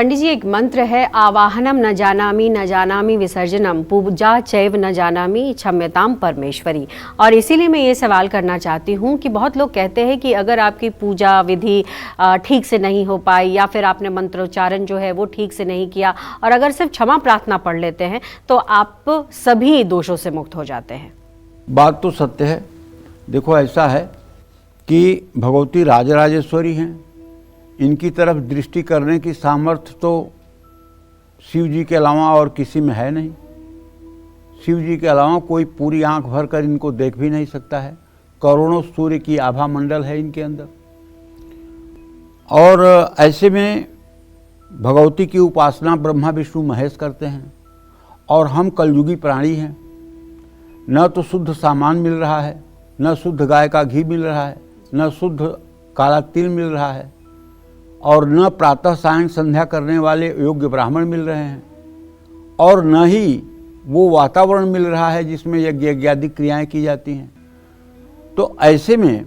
पंडित जी, एक मंत्र है, आवाहनम न जानामि विसर्जनम पूजा चैव न जानामि क्षम्यताम परमेश्वरी। और इसीलिए मैं ये सवाल करना चाहती हूँ कि बहुत लोग कहते हैं कि अगर आपकी पूजा विधि ठीक से नहीं हो पाई या फिर आपने मंत्रोच्चारण जो है वो ठीक से नहीं किया और अगर सिर्फ क्षमा प्रार्थना पढ़ लेते हैं तो आप सभी दोषों से मुक्त हो जाते हैं। बात तो सत्य है। देखो, ऐसा है कि भगवती राजराजेश्वरी हैं, इनकी तरफ दृष्टि करने की सामर्थ्य तो शिव जी के अलावा और किसी में है नहीं। शिव जी के अलावा कोई पूरी आंख भर कर इनको देख भी नहीं सकता है। करोड़ों सूर्य की आभा मंडल है इनके अंदर। और ऐसे में भगवती की उपासना ब्रह्मा विष्णु महेश करते हैं और हम कलयुगी प्राणी हैं। न तो शुद्ध सामान मिल रहा है, न शुद्ध गाय का घी मिल रहा है, न शुद्ध काला तिल मिल रहा है और न प्रातः सायं संध्या करने वाले योग्य ब्राह्मण मिल रहे हैं और न ही वो वातावरण मिल रहा है जिसमें यज्ञ यज्ञादि क्रियाएं की जाती हैं। तो ऐसे में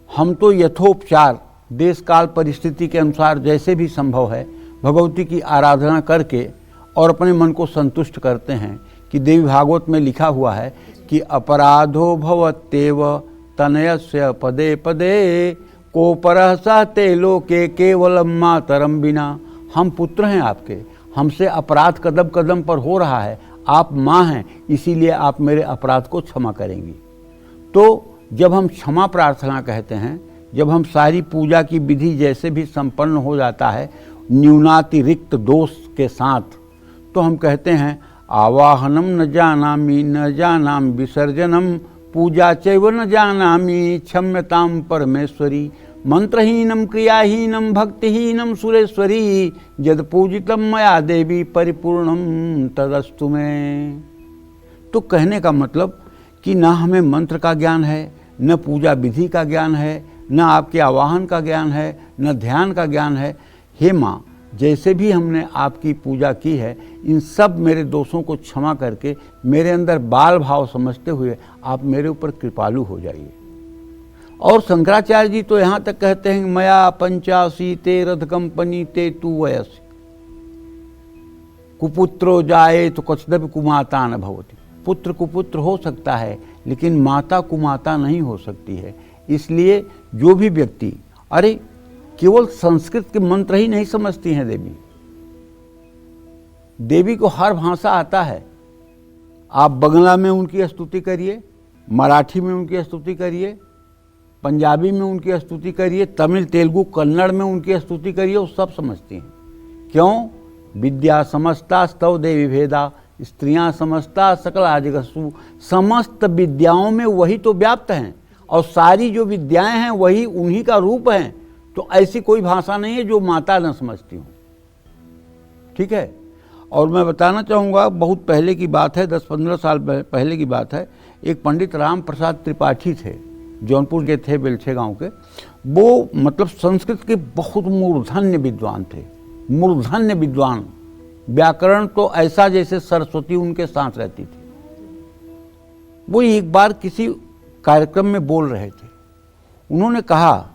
हम तो यथोपचार देश काल परिस्थिति के अनुसार जैसे भी संभव है भगवती की आराधना करके और अपने मन को संतुष्ट करते हैं कि देवी भागवत में लिखा हुआ है कि अपराधो भवत्येव तनयस्य पदे पदे को परः सहते लोके केवलम मातरम बिना। हम पुत्र हैं आपके, हमसे अपराध कदम कदम पर हो रहा है, आप माँ हैं, इसीलिए आप मेरे अपराध को क्षमा करेंगी। तो जब हम क्षमा प्रार्थना कहते हैं, जब हम सारी पूजा की विधि जैसे भी संपन्न हो जाता है न्यूनातिरिक्त दोष के साथ, तो हम कहते हैं आवाहनम न जानामि विसर्जनम पूजा चैव न जानामि क्षम्यताम परमेश्वरी। मंत्रहीनम क्रियाहीनम भक्तिहीनम सुरेश्वरी यद पूजितम मया देवी परिपूर्णम तदस्तु में। तो कहने का मतलब कि न हमें मंत्र का ज्ञान है, न पूजा विधि का ज्ञान है, न आपके आवाहन का ज्ञान है, न ध्यान का ज्ञान है। हे माँ, जैसे भी हमने आपकी पूजा की है इन सब मेरे दोषों को क्षमा करके मेरे अंदर बाल भाव समझते हुए आप मेरे ऊपर कृपालु हो जाइए। और शंकराचार्य जी तो यहाँ तक कहते हैं मया 85 ते रथ कंपनी ते तू वयस कुपुत्रो जाए तो कछदपि कुमाता न भवति। पुत्र कुपुत्र हो सकता है लेकिन माता कुमाता नहीं हो सकती है। इसलिए जो भी व्यक्ति, अरे केवल संस्कृत के मंत्र ही नहीं समझती हैं देवी, देवी को हर भाषा आता है। आप बंगला में उनकी स्तुति करिए, मराठी में उनकी स्तुति करिए, पंजाबी में उनकी स्तुति करिए, तमिल तेलुगु कन्नड़ में उनकी स्तुति करिए, वो सब समझती हैं। क्यों? विद्या समस्ता स्तव देवी भेदा स्त्रियां समस्ता सकला जगत्सु। समस्त विद्याओं में वही तो व्याप्त हैं और सारी जो विद्याएं हैं वही उन्हीं का रूप हैं। तो ऐसी कोई भाषा नहीं है जो माता न समझती हूँ। ठीक है। और मैं बताना चाहूँगा, बहुत पहले की बात है, 10-15 साल पहले की बात है। एक पंडित राम प्रसाद त्रिपाठी थे, जौनपुर के थे, बेलछे गांव के। वो मतलब संस्कृत के बहुत मूर्धन्य विद्वान थे, मूर्धन्य विद्वान। व्याकरण तो ऐसा जैसे सरस्वती उनके साथ रहती थी। वो एक बार किसी कार्यक्रम में बोल रहे थे। उन्होंने कहा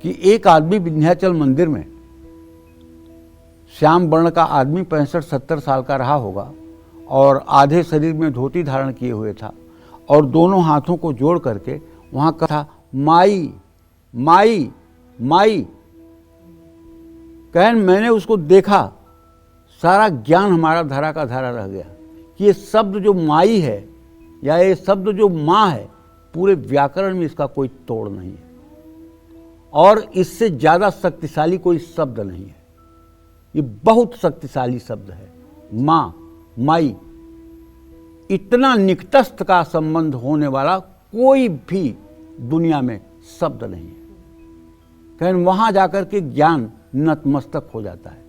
कि एक आदमी विंध्याचल मंदिर में, श्याम वर्ण का आदमी 65-70 साल का रहा होगा और आधे शरीर में धोती धारण किए हुए था और दोनों हाथों को जोड़ करके वहाँ कहा माई माई माई। कहन मैंने उसको देखा, सारा ज्ञान हमारा धरा का धरा रह गया कि ये शब्द जो माई है या ये शब्द जो माँ है, पूरे व्याकरण में इसका कोई तोड़ नहीं है और इससे ज़्यादा शक्तिशाली कोई शब्द नहीं है। ये बहुत शक्तिशाली शब्द है, माँ, माई। इतना निकटस्थ का संबंध होने वाला कोई भी दुनिया में शब्द नहीं है। कहने वहाँ जाकर के ज्ञान नतमस्तक हो जाता है।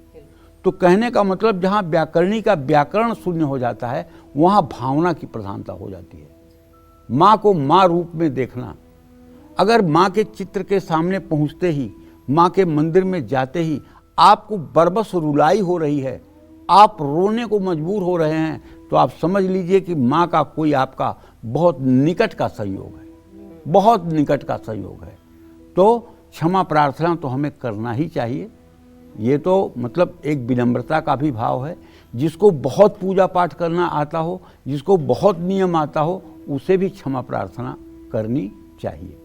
तो कहने का मतलब जहाँ व्याकरणी का व्याकरण शून्य हो जाता है वहाँ भावना की प्रधानता हो जाती है। माँ को माँ रूप में देखना। अगर माँ के चित्र के सामने पहुँचते ही, माँ के मंदिर में जाते ही आपको बरबस रुलाई हो रही है, आप रोने को मजबूर हो रहे हैं, तो आप समझ लीजिए कि माँ का कोई आपका बहुत निकट का संयोग है, बहुत निकट का संयोग है। तो क्षमा प्रार्थना तो हमें करना ही चाहिए। ये तो मतलब एक विनम्रता का भी भाव है। जिसको बहुत पूजा पाठ करना आता हो, जिसको बहुत नियम आता हो, उसे भी क्षमा प्रार्थना करनी चाहिए।